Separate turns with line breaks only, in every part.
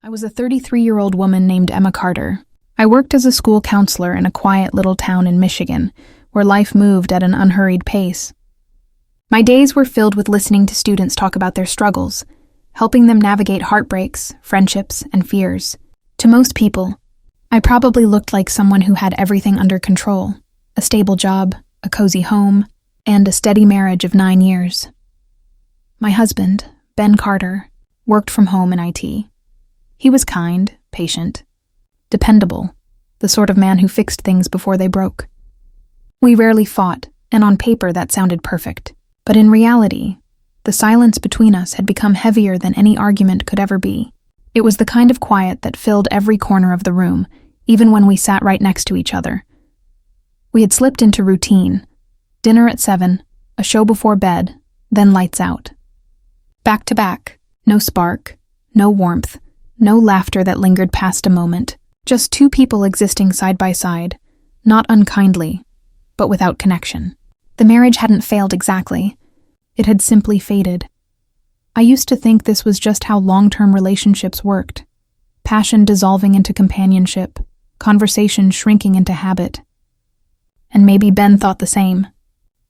I was a 33-year-old woman named Emma Carter. I worked as a school counselor in a quiet little town in Michigan, where life moved at an unhurried pace. My days were filled with listening to students talk about their struggles, helping them navigate heartbreaks, friendships, and fears. To most people, I probably looked like someone who had everything under control: a stable job, a cozy home, and a steady marriage of 9 years. My husband, Ben Carter, worked from home in IT. He was kind, patient, dependable, the sort of man who fixed things before they broke. We rarely fought, and on paper that sounded perfect. But in reality, the silence between us had become heavier than any argument could ever be. It was the kind of quiet that filled every corner of the room, even when we sat right next to each other. We had slipped into routine: dinner at 7, a show before bed, then lights out. Back to back, no spark, no warmth, no laughter that lingered past a moment, just two people existing side by side, not unkindly, but without connection. The marriage hadn't failed exactly. It had simply faded. I used to think this was just how long-term relationships worked: passion dissolving into companionship, conversation shrinking into habit. And maybe Ben thought the same.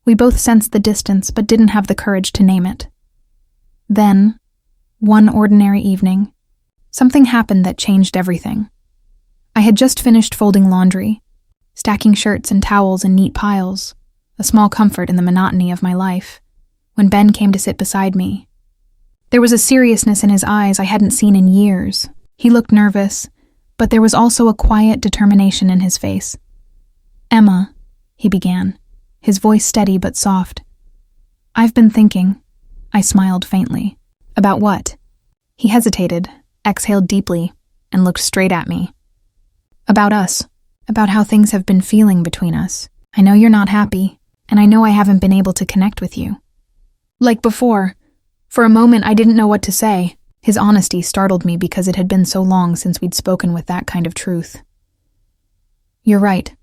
We both sensed the distance but didn't have the courage to name it. Then, one ordinary evening, something happened that changed everything. I had just finished folding laundry, stacking shirts and towels in neat piles, a small comfort in the monotony of my life, when Ben came to sit beside me. There was a seriousness in his eyes I hadn't seen in years. He looked nervous, but there was also a quiet determination in his face. "Emma," he began, his voice steady but soft. "I've been thinking," I smiled faintly. "About what?" He hesitated, exhaled deeply, and looked straight at me. "About us. About how things have been feeling between us. I know you're not happy, and I know I haven't been able to connect with you. Like before, for a moment I didn't know what to say." His honesty startled me because it had been so long since we'd spoken with that kind of truth. "You're right,"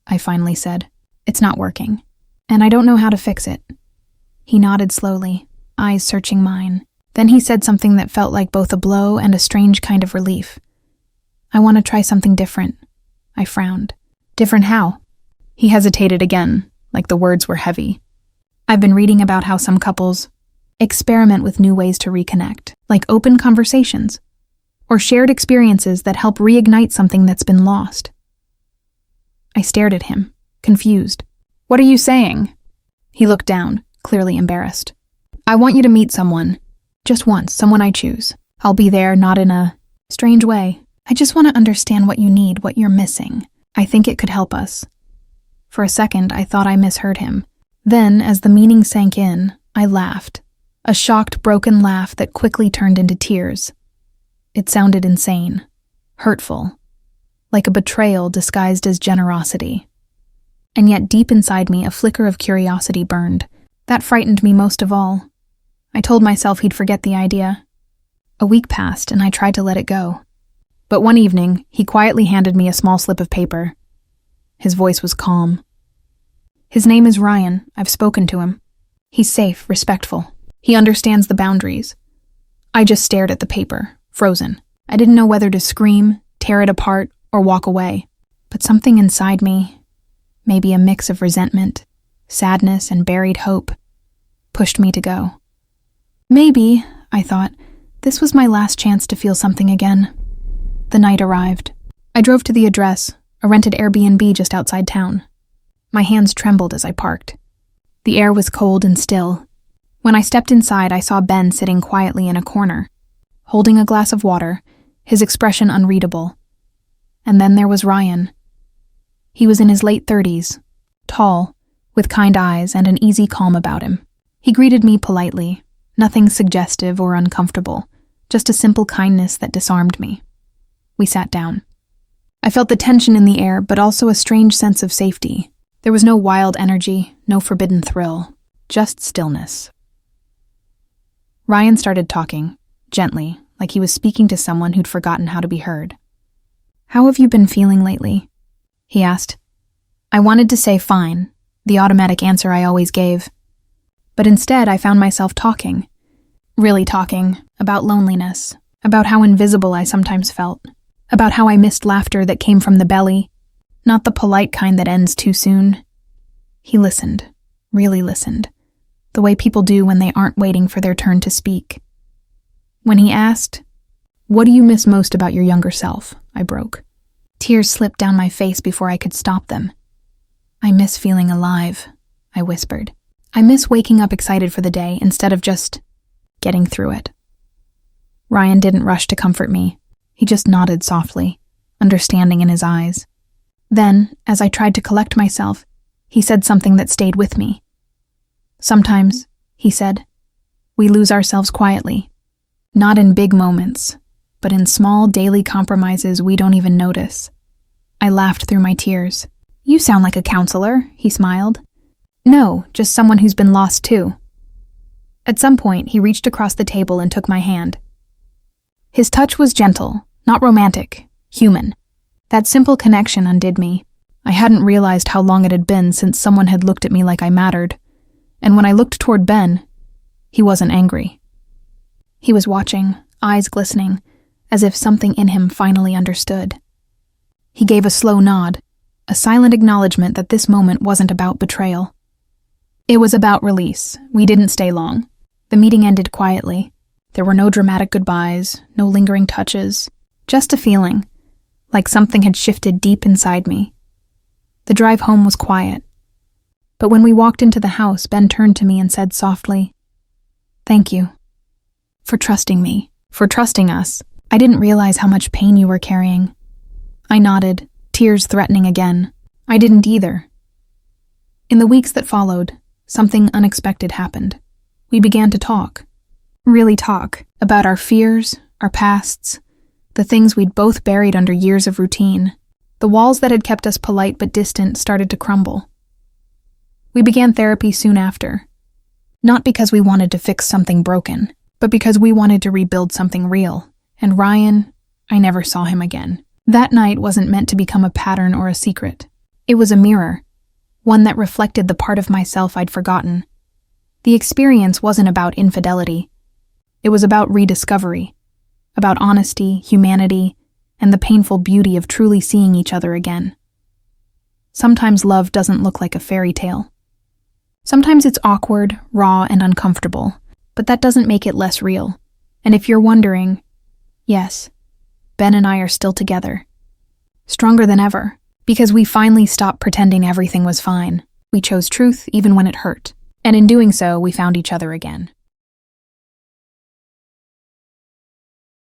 I finally said. "It's not working, and I don't know how to fix it." He nodded slowly, eyes searching mine. Then he said something that felt like both a blow and a strange kind of relief. "I want to try something different." I frowned. "Different how?" He hesitated again, like the words were heavy. "I've been reading about how some couples experiment with new ways to reconnect, like open conversations, or shared experiences that help reignite something that's been lost." I stared at him, confused. "What are you saying?" He looked down, clearly embarrassed. "I want you to meet someone. Just once, someone I choose. I'll be there, not in a strange way. I just want to understand what you need, what you're missing. I think it could help us." For a second, I thought I misheard him. Then, as the meaning sank in, I laughed. A shocked, broken laugh that quickly turned into tears. It sounded insane, hurtful, like a betrayal disguised as generosity. And yet deep inside me, a flicker of curiosity burned. That frightened me most of all. I told myself he'd forget the idea. A week passed, and I tried to let it go. But one evening, he quietly handed me a small slip of paper. His voice was calm. "His name is Ryan. I've spoken to him. He's safe, respectful. He understands the boundaries." I just stared at the paper, frozen. I didn't know whether to scream, tear it apart, or walk away. But something inside me, maybe a mix of resentment, sadness, and buried hope, pushed me to go. Maybe, I thought, this was my last chance to feel something again. The night arrived. I drove to the address, a rented Airbnb just outside town. My hands trembled as I parked. The air was cold and still. When I stepped inside, I saw Ben sitting quietly in a corner, holding a glass of water, his expression unreadable. And then there was Ryan. He was in his late 30s, tall, with kind eyes and an easy calm about him. He greeted me politely, nothing suggestive or uncomfortable, just a simple kindness that disarmed me. We sat down. I felt the tension in the air, but also a strange sense of safety. There was no wild energy, no forbidden thrill, just stillness. Ryan started talking, gently, like he was speaking to someone who'd forgotten how to be heard. "How have you been feeling lately?" he asked. I wanted to say fine, the automatic answer I always gave. But instead, I found myself talking, really talking, about loneliness, about how invisible I sometimes felt, about how I missed laughter that came from the belly, not the polite kind that ends too soon. He listened, really listened, the way people do when they aren't waiting for their turn to speak. When he asked, "What do you miss most about your younger self?" I broke. Tears slipped down my face before I could stop them. "I miss feeling alive," I whispered. "I miss waking up excited for the day instead of just getting through it." Ryan didn't rush to comfort me. He just nodded softly, understanding in his eyes. Then, as I tried to collect myself, he said something that stayed with me. "Sometimes," he said, "we lose ourselves quietly. Not in big moments, but in small daily compromises we don't even notice." I laughed through my tears. "You sound like a counselor," he smiled. "No, just someone who's been lost too." At some point, he reached across the table and took my hand. His touch was gentle, not romantic, human. That simple connection undid me. I hadn't realized how long it had been since someone had looked at me like I mattered. And when I looked toward Ben, he wasn't angry. He was watching, eyes glistening, as if something in him finally understood. He gave a slow nod, a silent acknowledgement that this moment wasn't about betrayal. It was about release. We didn't stay long. The meeting ended quietly. There were no dramatic goodbyes, no lingering touches, just a feeling, like something had shifted deep inside me. The drive home was quiet. But when we walked into the house, Ben turned to me and said softly, "Thank you. For trusting me, for trusting us. I didn't realize how much pain you were carrying." I nodded, tears threatening again. I didn't either. In the weeks that followed, something unexpected happened. We began to talk. Really talk about our fears, our pasts, the things we'd both buried under years of routine. The walls that had kept us polite but distant started to crumble. We began therapy soon after. Not because we wanted to fix something broken, but because we wanted to rebuild something real. And Ryan, I never saw him again. That night wasn't meant to become a pattern or a secret. It was a mirror, one that reflected the part of myself I'd forgotten. The experience wasn't about infidelity. It was about rediscovery, about honesty, humanity, and the painful beauty of truly seeing each other again. Sometimes love doesn't look like a fairy tale. Sometimes it's awkward, raw, and uncomfortable, but that doesn't make it less real. And if you're wondering, yes, Ben and I are still together. Stronger than ever, because we finally stopped pretending everything was fine. We chose truth even when it hurt. And in doing so, we found each other again.